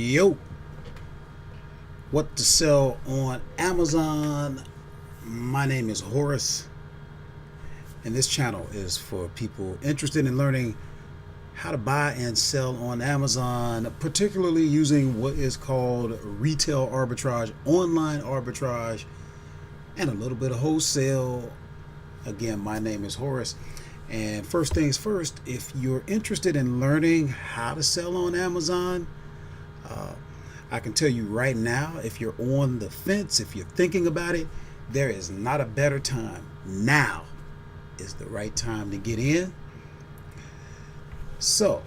Yo, what to sell on Amazon? My name is Horace, and this channel is for people interested in learning how to buy and sell on Amazon, particularly using what is called retail arbitrage, online arbitrage, and a little bit of wholesale. Again, my name is Horace. And first things first, if you're interested in learning how to sell on Amazon, I can tell you right now, if you're on the fence, if you're thinking about it, there is not a better time. Now is the right time to get in. So,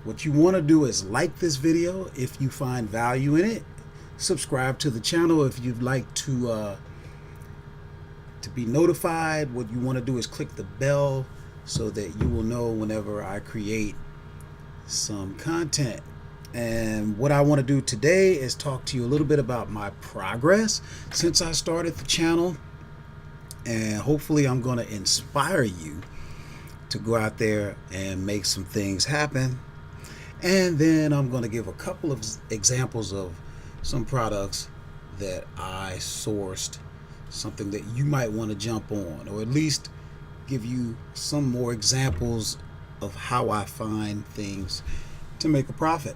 what you want to do is like this video if you find value in it. Subscribe to the channel if you'd like to be notified. What you want to do is click the bell so that you will know whenever I create some content. And what I want to do today is talk to you a little bit about my progress since I started the channel, and hopefully I'm going to inspire you to go out there and make some things happen. And then I'm going to give a couple of examples of some products that I sourced, something that you might want to jump on, or at least give you some more examples of how I find things to make a profit.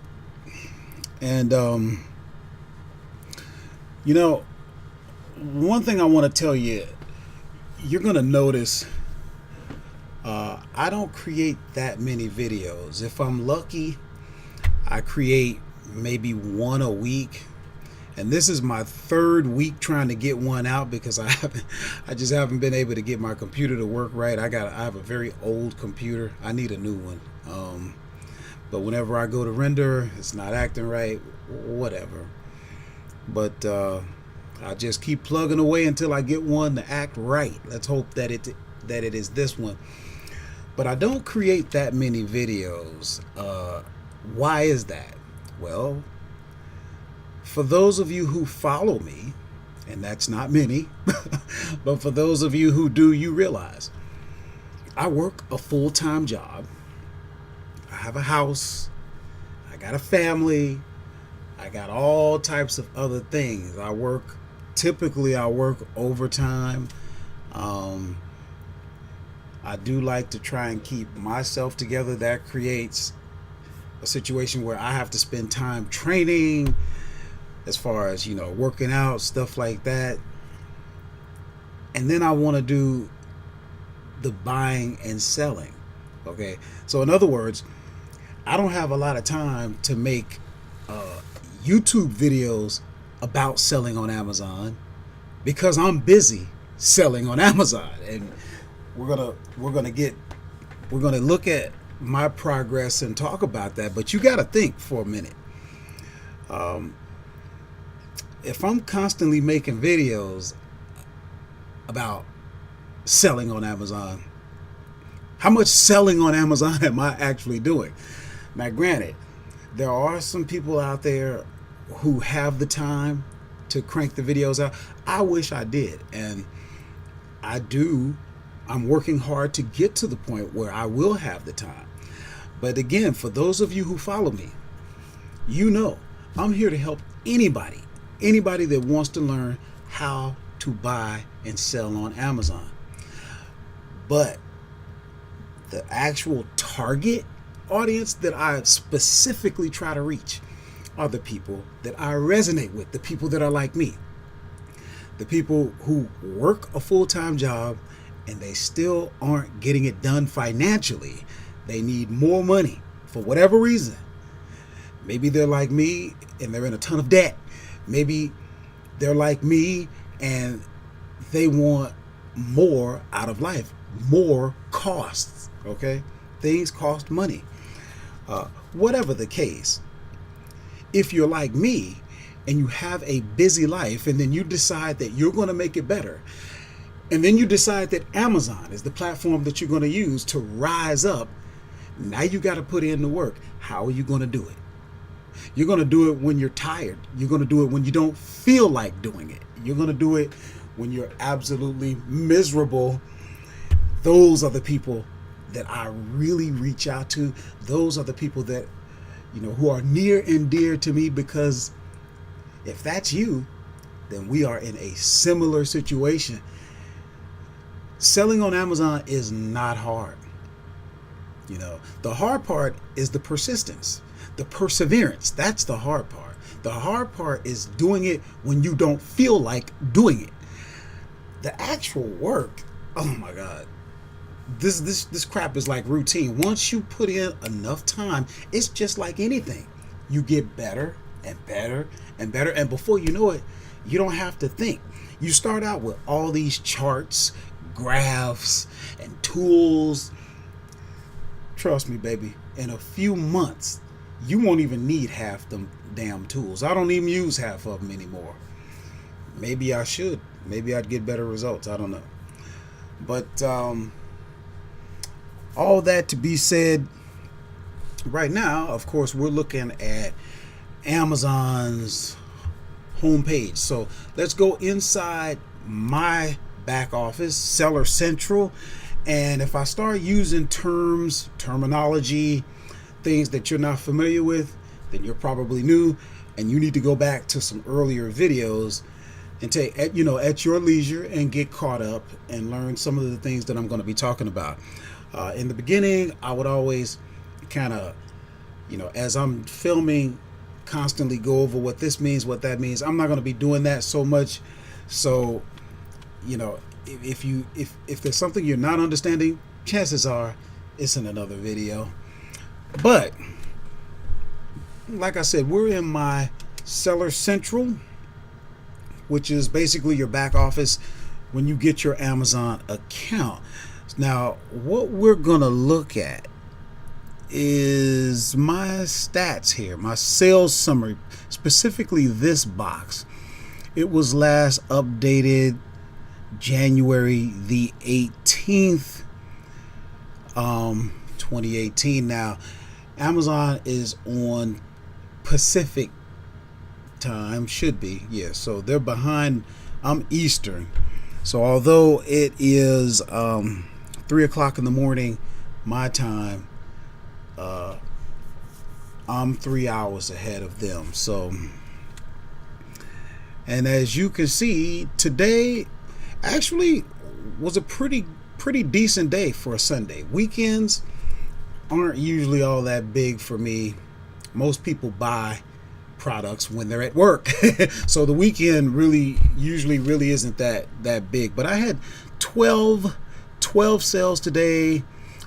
And one thing I want to tell you, you're going to notice I don't create that many videos. If I'm lucky, I create maybe one a week. And this is my third week trying to get one out because I just haven't been able to get my computer to work right. I have a very old computer. I need a new one. But whenever I go to render, it's not acting right, whatever. But I just keep plugging away until I get one to act right. Let's hope that it is this one. But I don't create that many videos. Why is that? Well, for those of you who follow me, and that's not many, but for those of you who do, you realize I work a full-time job. I have a house, I got a family, I got all types of other things. Typically I work overtime. I do like to try and keep myself together. That creates a situation where I have to spend time training, as far as, working out, stuff like that. And then I want to do the buying and selling. Okay. So in other words, I don't have a lot of time to make YouTube videos about selling on Amazon because I'm busy selling on Amazon. And we're gonna look at my progress and talk about that. But you got to think for a minute. If I'm constantly making videos about selling on Amazon, how much selling on Amazon am I actually doing? Now, granted, there are some people out there who have the time to crank the videos out. I wish I did, and I do. I'm working hard to get to the point where I will have the time. But again, for those of you who follow me, I'm here to help anybody that wants to learn how to buy and sell on Amazon. But the actual target audience that I specifically try to reach are the people that I resonate with, the people that are like me, the people who work a full-time job and they still aren't getting it done financially. They need more money for whatever reason. Maybe they're like me and they're in a ton of debt. Maybe they're like me and they want more out of life, more costs. Okay, things cost money. Whatever the case, if you're like me and you have a busy life and then you decide that you're going to make it better, and then you decide that Amazon is the platform that you're going to use to rise up, now you got to put in the work. How are you going to do it? You're going to do it when you're tired. You're going to do it when you don't feel like doing it. You're going to do it when you're absolutely miserable. Those are the people that I really reach out to. Those are the people that who are near and dear to me, because if that's you, then we are in a similar situation. Selling on Amazon is not hard. The hard part is the persistence, the perseverance. That's the hard part. The hard part is doing it when you don't feel like doing it. The actual work, oh my God. This crap is like routine. Once you put in enough time, it's just like anything. You get better and better and better, and before you know it, you don't have to think. You start out with all these charts, graphs, and tools. Trust me, baby, in a few months, you won't even need half them damn tools. I don't even use half of them anymore. Maybe I should. Maybe I'd get better results. I don't know. But all that to be said, right now, of course, we're looking at Amazon's homepage. So let's go inside my back office, Seller Central. And if I start using terminology, things that you're not familiar with, then you're probably new, and you need to go back to some earlier videos and take at your leisure and get caught up and learn some of the things that I'm going to be talking about. In the beginning, I would always kind of, as I'm filming, constantly go over what this means, what that means. I'm not going to be doing that so much. So, if there's something you're not understanding, chances are it's in another video. But like I said, we're in my Seller Central, which is basically your back office when you get your Amazon account. Now, what we're gonna look at is my stats here, my sales summary, specifically this box. It was last updated January the 18th, 2018. Now, Amazon is on Pacific time, should be, yeah, so they're behind. I'm Eastern, so although it is 3 o'clock in the morning my time, I'm 3 hours ahead of them. So, and as you can see, today actually was a pretty decent day for a Sunday. Weekends aren't usually all that big for me. Most people buy products when they're at work. So the weekend usually isn't that big. But I had 12 sales today,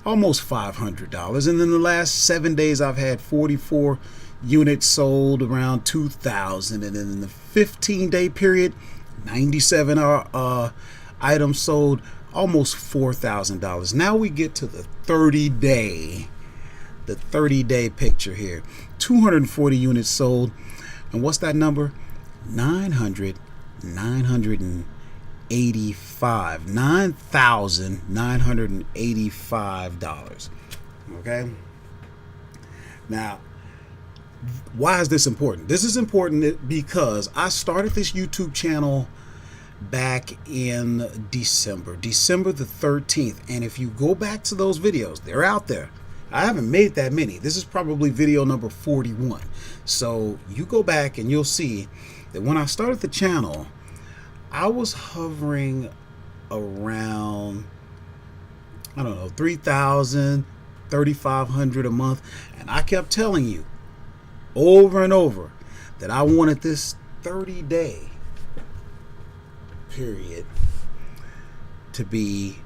almost $500. And then the last 7 days I've had 44 units sold, around 2,000. And then in the 15-day period, 97 items sold, almost $4,000. Now we get to the 30-day picture here. 240 units sold. And what's that number? $985. Okay? Now, why is this important? This is important because I started this YouTube channel back in December the 13th. And if you go back to those videos, they're out there. I haven't made that many. This is probably video number 41. So you go back and you'll see that when I started the channel, I was hovering around, I don't know, 3,000, 3,500 a month. And I kept telling you over and over that I wanted this 30-day period to be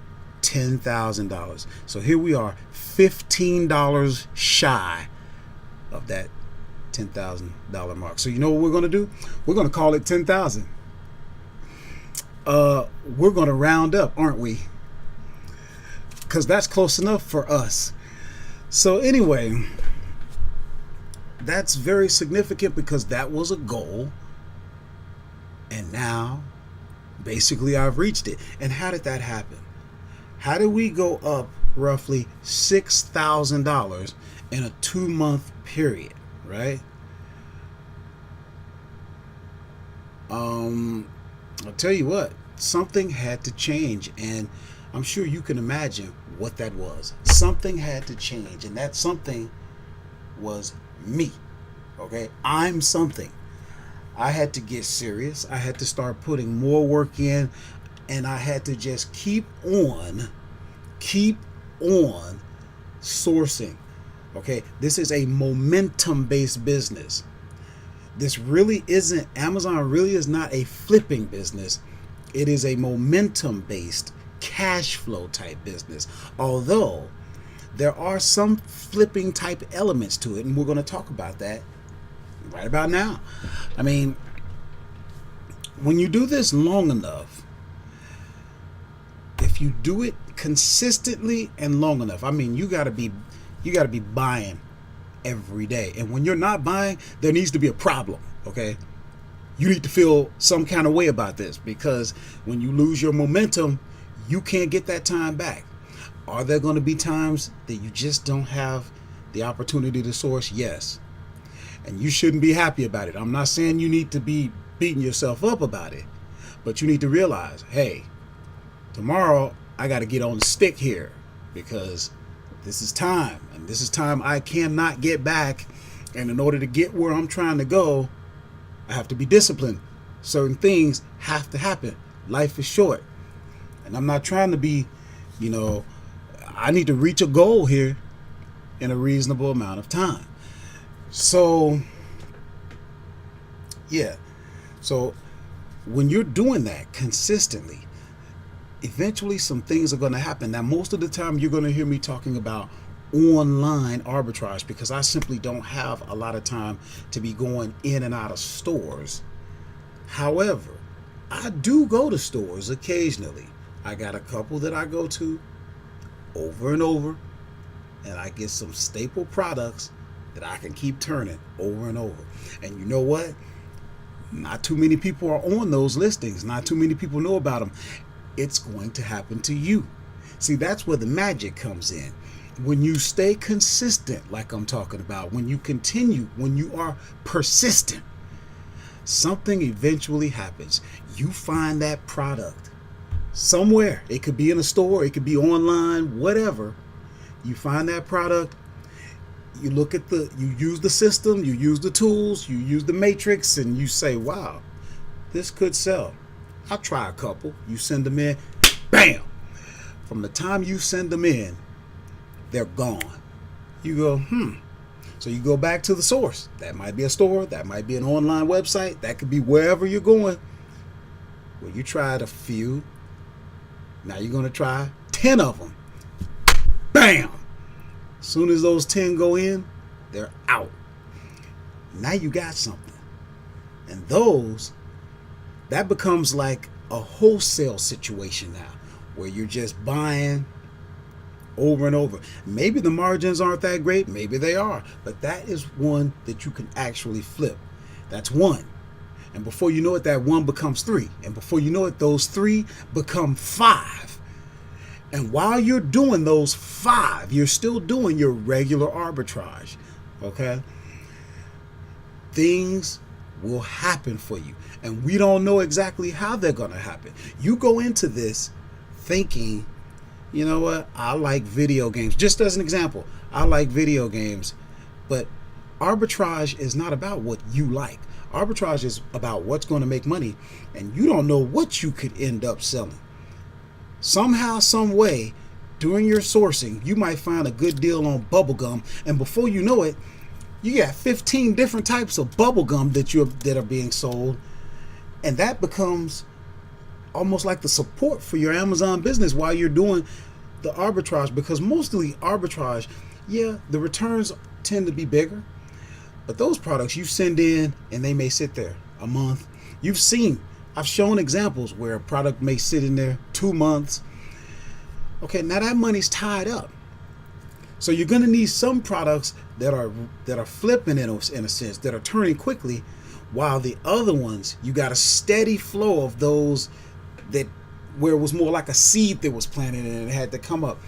$10,000. So here we are, $15 shy of that $10,000 mark. So you know what we're going to do? We're going to call it 10,000. We're going to round up, aren't we? Because that's close enough for us. So anyway, that's very significant because that was a goal. And now, basically, I've reached it. And how did that happen? How did we go up roughly $6,000 in a 2-month period, right? I'll tell you what, something had to change, and I'm sure you can imagine what that was. Something had to change, and that something was Me. Okay, I'm something. I had to get serious. I had to start putting more work in, and I had to just keep on sourcing. Okay, this is a momentum based business. This really isn't, Amazon really is not a flipping business. It is a momentum based cash flow type business. Although there are some flipping type elements to it, and we're going to talk about that right about now. I mean, when you do this long enough, if you do it consistently and long enough, I mean, you got to be buying every day. And when you're not buying, there needs to be a problem, okay? You need to feel some kind of way about this, because when you lose your momentum, you can't get that time back. Are there going to be times that you just don't have the opportunity to source? Yes. And you shouldn't be happy about it. I'm not saying you need to be beating yourself up about it, but you need to realize, hey, tomorrow I got to get on the stick here, because this is time, and this is time I cannot get back. And in order to get where I'm trying to go, I have to be disciplined. Certain things have to happen. Life is short, and I'm not trying to be, I need to reach a goal here in a reasonable amount of time. So, yeah. So when you're doing that consistently, eventually some things are going to happen. Now, most of the time you're going to hear me talking about online arbitrage, because I simply don't have a lot of time to be going in and out of stores. However, I do go to stores occasionally. I got a couple that I go to over and over, and I get some staple products that I can keep turning over and over. And you know what? Not too many people are on those listings. Not too many people know about them. It's going to happen to you. See, that's where the magic comes in. When you stay consistent, like I'm talking about, when you continue, when you are persistent, something eventually happens. You find that product somewhere. It could be in a store, it could be online, whatever. You find that product, you look at you use the system, you use the tools, you use the matrix, and you say, wow, this could sell. I'll try a couple. You send them in, bam. From the time you send them in, they're gone. You go, So you go back to the source. That might be a store, that might be an online website, that could be wherever you're going. Well, you tried a few. Now you're going to try 10 of them. Bam! As soon as those 10 go in, they're out. Now you got something. And that becomes like a wholesale situation now, where you're just buying over and over. Maybe the margins aren't that great, maybe they are, but that is one that you can actually flip. That's one. And before you know it, that one becomes 3. And before you know it, those 3 become 5. And while you're doing those 5, you're still doing your regular arbitrage. Okay? Things will happen for you. And we don't know exactly how they're going to happen. You go into this thinking, you know what, I like video games. Just as an example, I like video games. But arbitrage is not about what you like. Arbitrage is about what's going to make money. And you don't know what you could end up selling. Somehow, some way, during your sourcing, you might find a good deal on bubblegum. And before you know it, you got 15 different types of bubblegum that are being sold. And that becomes almost like the support for your Amazon business while you're doing the arbitrage. Because mostly arbitrage, the returns tend to be bigger, but those products you send in and they may sit there a month. I've shown examples where a product may sit in there 2 months. Okay, now that money's tied up. So you're going to need some products that are flipping in a sense, that are turning quickly, while the other ones, you got a steady flow of those where it was more like a seed that was planted and it had to come up.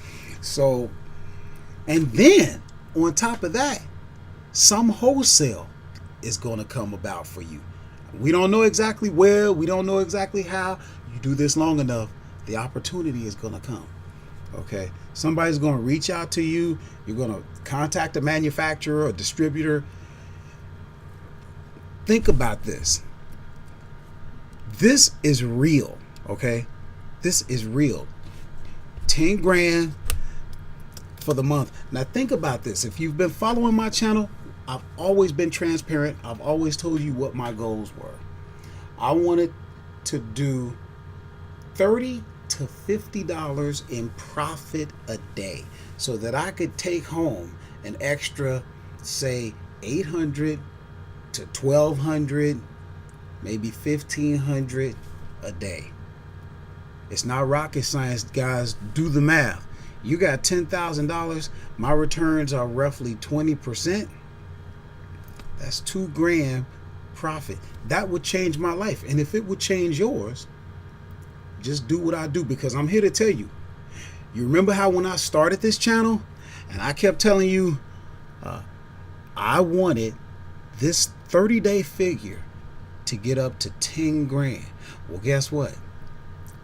So, and then on top of that, some wholesale is going to come about for you. We don't know exactly where, we don't know exactly how. You do this long enough, the opportunity is going to come. Okay, somebody's going to reach out to you. You're going to contact a manufacturer or distributor, Think about this. This is real, okay? This is real. 10 grand for the month. Now think about this. If you've been following my channel, I've always been transparent. I've always told you what my goals were. I wanted to do $30 to $50 in profit a day so that I could take home an extra, say, $800 to $1,200, maybe $1,500 a day. It's not rocket science, guys. Do the math. You got $10,000. My returns are roughly 20%. That's 2 grand profit. That would change my life. And if it would change yours, just do what I do, because I'm here to tell you. You remember how when I started this channel and I kept telling you I wanted this 30-day figure to get up to 10 grand. Well, guess what?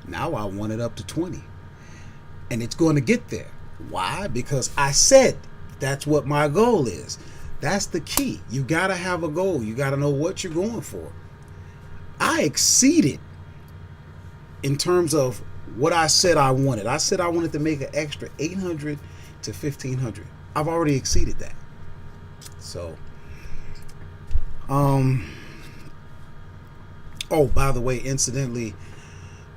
Now I want it up to 20. And it's going to get there. Why? Because I said that's what my goal is. That's the key. You got to have a goal. You got to know what you're going for. I exceeded in terms of what I said I wanted. I said I wanted to make an extra $800 to $1,500. I've already exceeded that. So, oh, by the way, incidentally,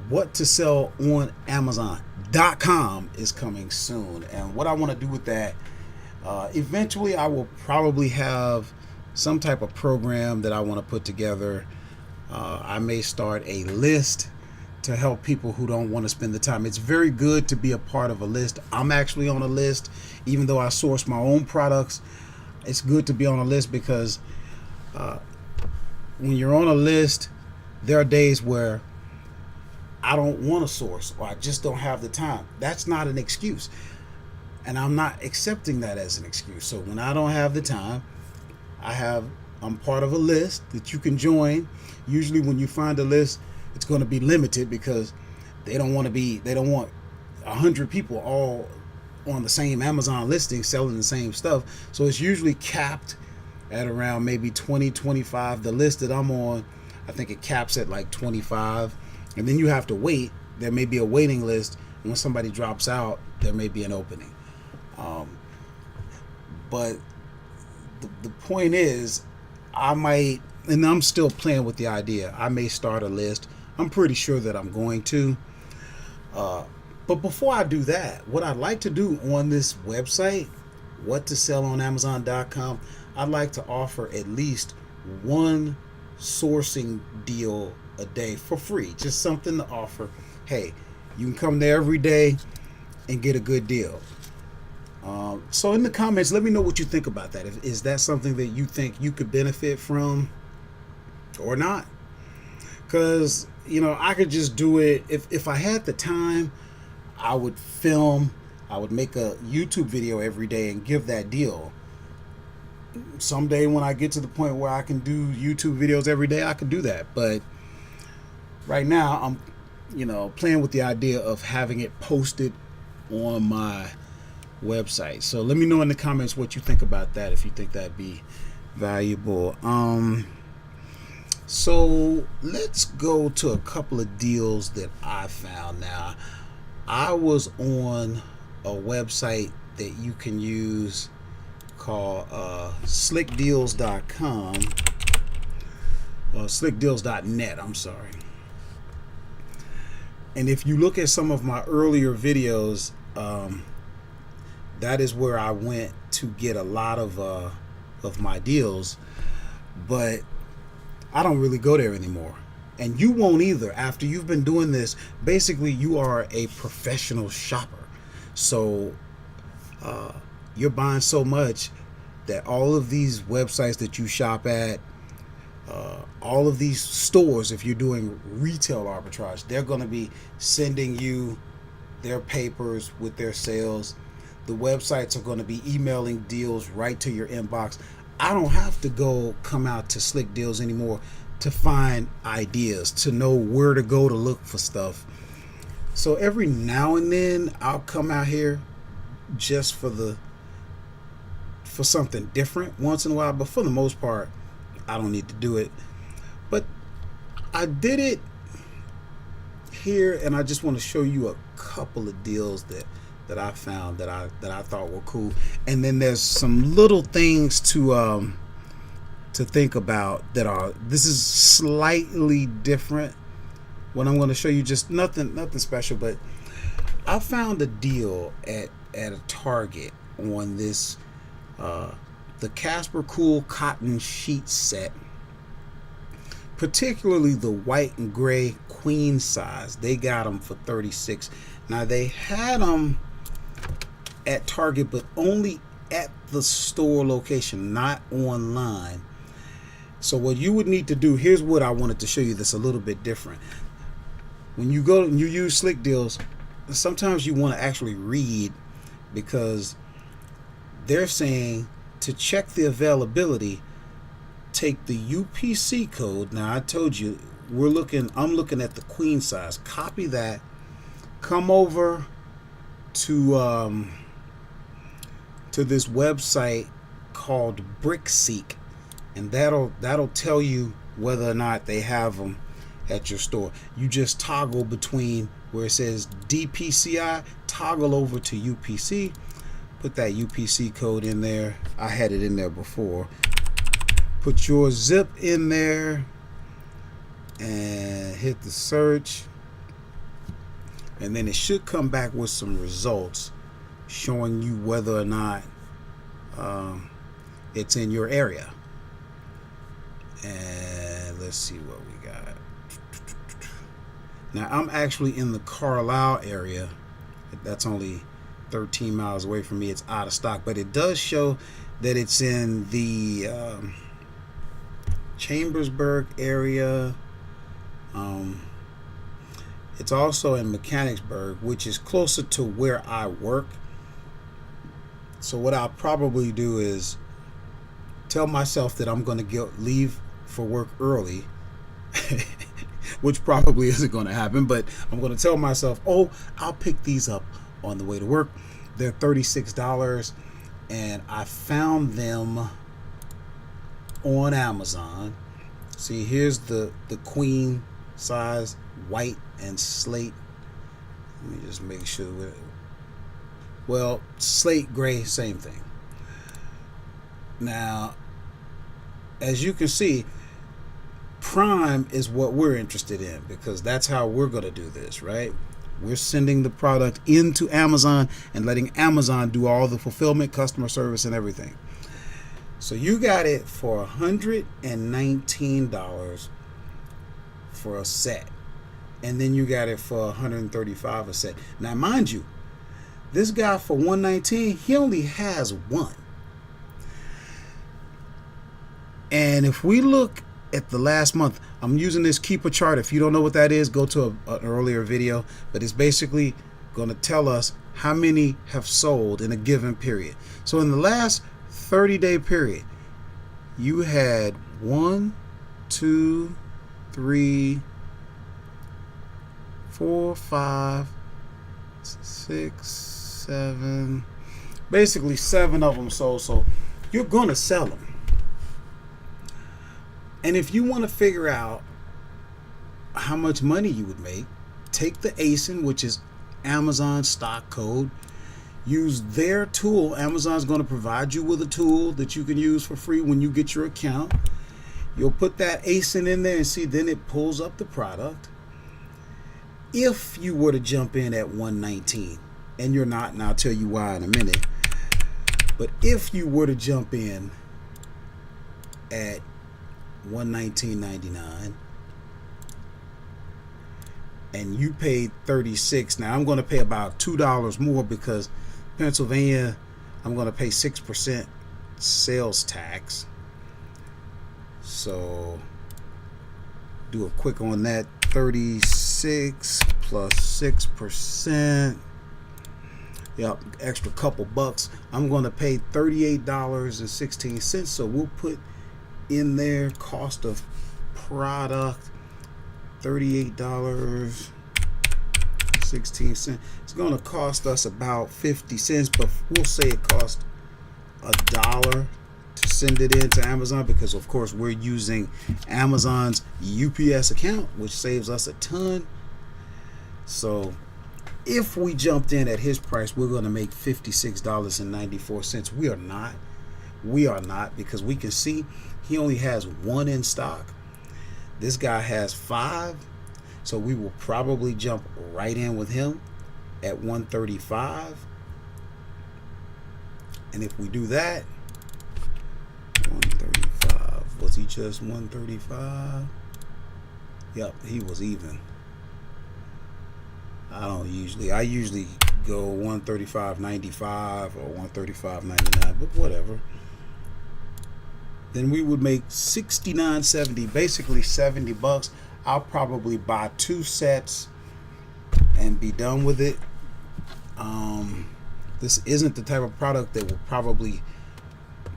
what to sell on Amazon.com is coming soon. And what I want to do with that, eventually I will probably have some type of program that I want to put together. I may start a list to help people who don't want to spend the time. It's very good to be a part of a list. I'm actually on a list, even though I source my own products. It's good to be on a list because when you're on a list, there are days where I don't want to source or I just don't have the time. That's not an excuse. And I'm not accepting that as an excuse. So when I don't have the time, I'm part of a list that you can join. Usually when you find a list, it's going to be limited because they don't want 100 people all on the same Amazon listing selling the same stuff. So it's usually capped at around maybe 20, 25. The list that I'm on, I think it caps at like 25. And then you have to wait. There may be a waiting list. And when somebody drops out, there may be an opening. But the point is, I might, and I'm still playing with the idea, I may start a list. I'm pretty sure that I'm going to. But before I do that, what I'd like to do on this website, whattosellonamazon.com, I'd like to offer at least one sourcing deal a day for free. Just something to offer. Hey, you can come there every day and get a good deal. So in the comments, let me know what you think about that. Is that something that you think you could benefit from or not? Because, I could just do it. If I had the time, I would film, I would make a YouTube video every day and give that deal. Someday when I get to the point where I can do YouTube videos every day, I can do that. But right now, I'm, playing with the idea of having it posted on my website. So let me know in the comments what you think about that, if you think that'd be valuable. So let's go to a couple of deals that I found. Now, I was on a website that you can use called slickdeals.com, slickdeals.net, I'm sorry. And if you look at some of my earlier videos, that is where I went to get a lot of my deals, but I don't really go there anymore. And you won't either. After you've been doing this, basically you are a professional shopper. So you're buying so much that all of these websites that you shop at, all of these stores, if you're doing retail arbitrage, they're going to be sending you their papers with their sales. The websites are going to be emailing deals right to your inbox. I don't have to come out to Slick Deals anymore to find ideas, to know where to go to look for stuff. So every now and then I'll come out here just for something different once in a while, but for the most part, I don't need to do it. But I did it here, and I just want to show you a couple of deals that I found that I thought were cool. And then there's some little things to think about that are, this is slightly different. What I'm going to show you, just nothing special, but I found a deal at a Target on this the Casper Cool cotton sheet set, particularly the white and gray queen size. They got them for $36. Now they had them at Target, but only at the store location, not online. So what you would need to do, here's what I wanted to show you that's a little bit different. When you go and you use Slick Deals, sometimes you want to actually read, because they're saying to check the availability, take the UPC code. Now I told you I'm looking at the queen size. Copy that, come over to this website called BrickSeek, and that'll tell you whether or not they have them at your store. You just toggle between where it says DPCI, toggle over to UPC, put that UPC code in there. I had it in there before. Put your zip in there and hit the search, and then it should come back with some results showing you whether or not it's in your area. And let's see what we got. Now I'm actually in the Carlisle area. That's only 13 miles away from me. It's out of stock, but it does show that it's in the Chambersburg area. It's also in Mechanicsburg, which is closer to where I work. So what I'll probably do is tell myself that I'm going to leave for work early, which probably isn't going to happen, but I'm going to tell myself, oh, I'll pick these up on the way to work. They're $36, and I found them on Amazon. See, here's the queen size, white and slate. Let me just make sure. Well, slate gray, same thing. Now, as you can see, Prime is what we're interested in, because that's how we're going to do this, right? We're sending the product into Amazon and letting Amazon do all the fulfillment, customer service, and everything. So you got it for $119 for a set, and then you got it for $135 a set. Now, mind you, this guy for $119, he only has one. And if we look at the last month, I'm using this Keeper chart. If you don't know what that is, go to an earlier video, but it's basically going to tell us how many have sold in a given period. So in the last 30-day period, you had 1, 2, 3, 4, 5, 6, 7, basically 7 of them sold. So you're going to sell them. And if you want to figure out how much money you would make, take the ASIN, which is Amazon stock code, use their tool. Amazon's going to provide you with a tool that you can use for free when you get your account. You'll put that ASIN in there and see, then it pulls up the product. If you were to jump in at $119, and you're not, and I'll tell you why in a minute, but if you were to jump in at $119.99 and you paid $36, now I'm going to pay about $2 more because Pennsylvania, I'm going to pay 6% sales tax. So do a quick on that. 36 plus 6%, yep, extra couple bucks. I'm going to pay $38.16. So we'll put in there cost of product $38.16. It's going to cost us about 50 cents, but we'll say it cost $1 to send it into Amazon, because of course we're using Amazon's UPS account, which saves us a ton. So if we jumped in at his price, we're going to make $56.94. We are not, because we can see he only has one in stock. This guy has 5, so we will probably jump right in with him at 135. And if we do that, 135, was he just 135? Yep, he was even. I usually go 135.95 or 135.99, but whatever. Then we would make $69.70, basically $70. I'll probably buy 2 sets and be done with it. This isn't the type of product that will probably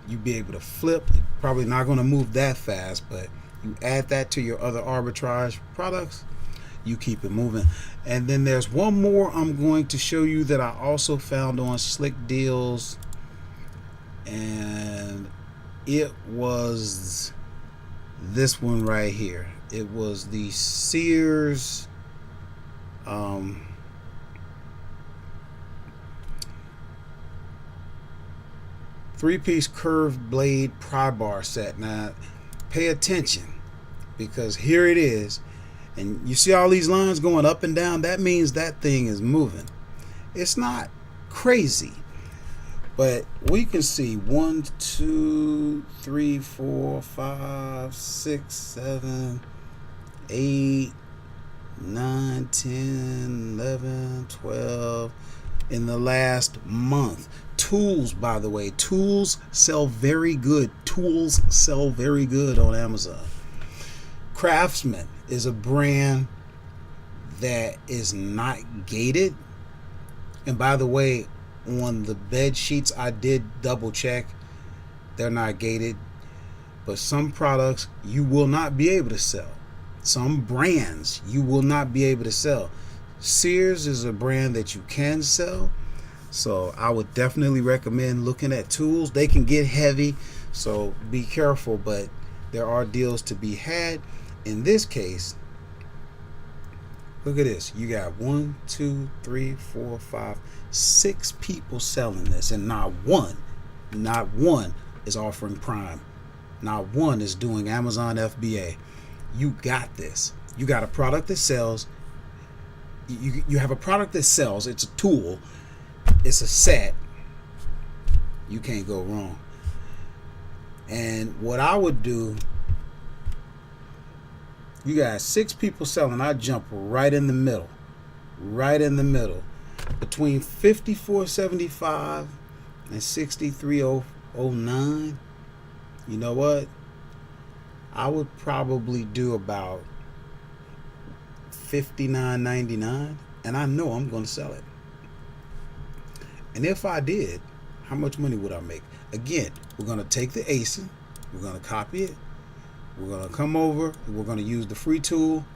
you be able to flip. Probably not going to move that fast, but you add that to your other arbitrage products, you keep it moving. And then there's one more I'm going to show you that I also found on Slick Deals, and it was this one right here. It was the Sears 3-piece curved blade pry bar set. Now pay attention, because here it is, and you see all these lines going up and down. That means that thing is moving. It's not crazy, but we can see 1, 2, 3, 4, 5, 6, 7, 8, 9, 10, 11, 12 in the last month. Tools, by the way, tools sell very good. Tools sell very good on Amazon. Craftsman is a brand that is not gated. And by the way, on the bed sheets, I did double check. They're not gated. But some products you will not be able to sell. Some brands you will not be able to sell. Sears is a brand that you can sell. So I would definitely recommend looking at tools. They can get heavy, so be careful, but there are deals to be had. In this case, look at this. You got 1, 2, 3, 4, 5, 6 people selling this, and not one is offering Prime. Not one is doing Amazon FBA. You got this. You got a product that sells. You have a product that sells. It's a tool. It's a set. You can't go wrong. And what I would do, you got 6 people selling. I jump right in the middle. Right in the middle. Between 54.75 and 63.09. You know what? I would probably do about $59.99, and I know I'm going to sell it. And if I did, how much money would I make? Again, we're going to take the ASIN, we're going to copy it, we're going to come over, and we're going to use the free tool.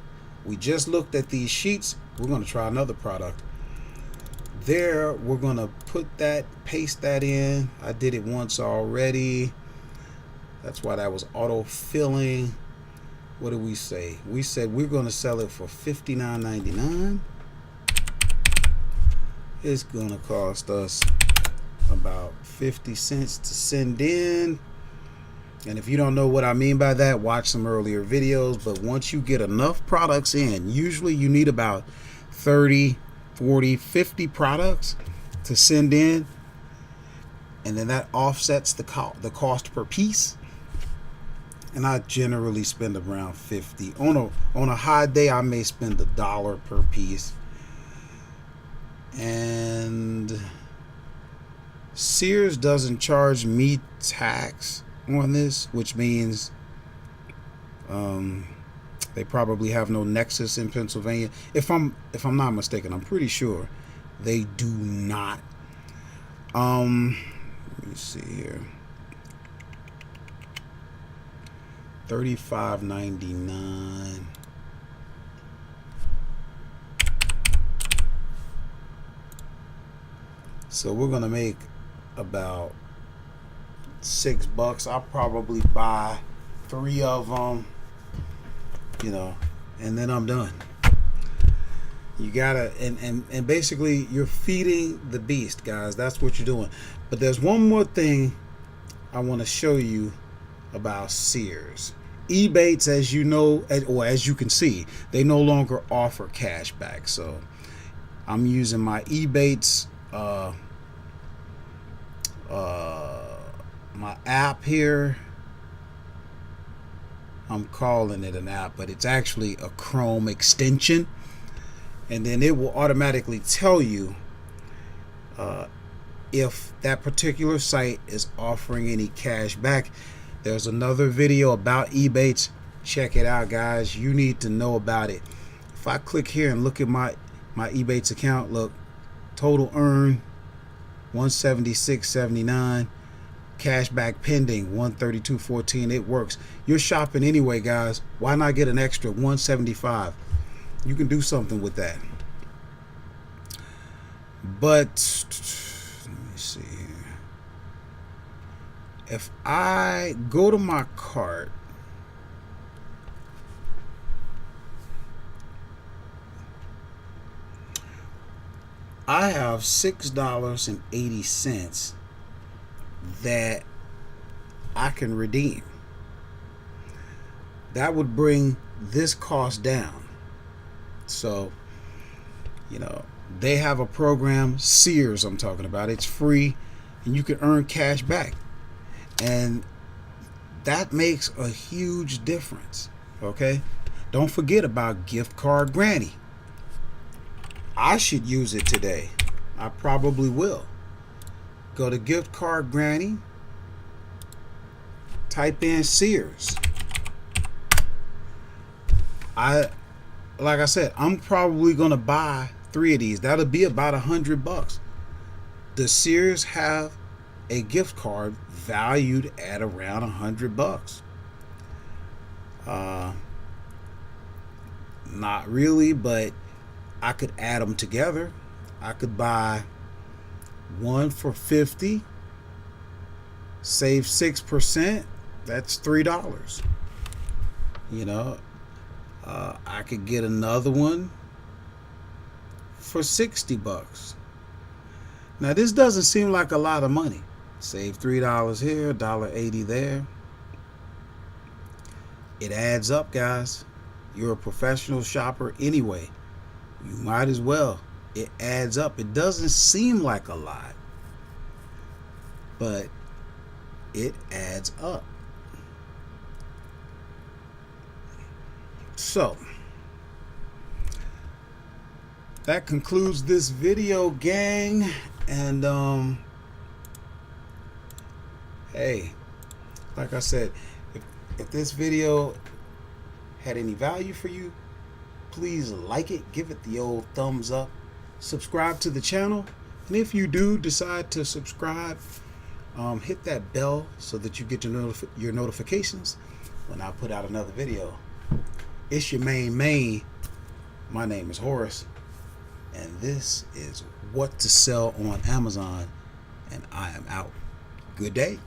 We just looked at these sheets. We're going to try another product. There, we're going to paste that in. I did it once already. That's why that was auto-filling. What did we say? We said we're going to sell it for $59.99. It's going to cost us about 50 cents to send in. And if you don't know what I mean by that, watch some earlier videos. But once you get enough products in, usually you need about 30, 40, 50 products to send in. And then that offsets the cost per piece. And I generally spend around 50. On a high day, I may spend $1 per piece. And Sears doesn't charge me tax on this, which means they probably have no nexus in Pennsylvania. If I'm not mistaken, I'm pretty sure they do not. Let me see here. $35.99. So we're gonna make about $6. I'll probably buy 3 of them, you know, and then I'm done. You gotta, and basically you're feeding the beast, guys. That's what you're doing. But there's one more thing I want to show you about Sears. Ebates, as you know, or as you can see, they no longer offer cash back. So I'm using my Ebates my app here. I'm calling it an app, but it's actually a Chrome extension, and then it will automatically tell you if that particular site is offering any cash back. There's another video about Ebates. Check it out, guys. You need to know about it. If I click here and look at my Ebates account, look, total earn 176.79, cash back pending 132.14. It works. You're shopping anyway, guys. Why not get an extra 175? You can do something with that. But let me see here. If I go to my cart, I have $6.80 that I can redeem. That would bring this cost down. So, you know, they have a program, Sears I'm talking about. It's free and you can earn cash back. And that makes a huge difference. Okay? Don't forget about Gift Card Granny. I should use it today. I probably will. Go to Gift Card Granny, type in Sears. Like I said, I'm probably gonna buy 3 of these. That'll be about $100. Does Sears have a gift card valued at around $100? Not really, but I could add them together. I could buy one for $50, save 6%. That's $3. You know, I could get another one for $60. Now this doesn't seem like a lot of money. Save $3 here, $1.80 there. It adds up, guys. You're a professional shopper anyway. You might as well. It adds up. It doesn't seem like a lot, but it adds up. So that concludes this video, gang. And hey, like I said, if this video had any value for you, please like it, give it the old thumbs up, subscribe to the channel, and if you do decide to subscribe, hit that bell so that you get your notifications when I put out another video. It's your main. My name is Horace, and this is What to Sell on Amazon, and I am out. Good day.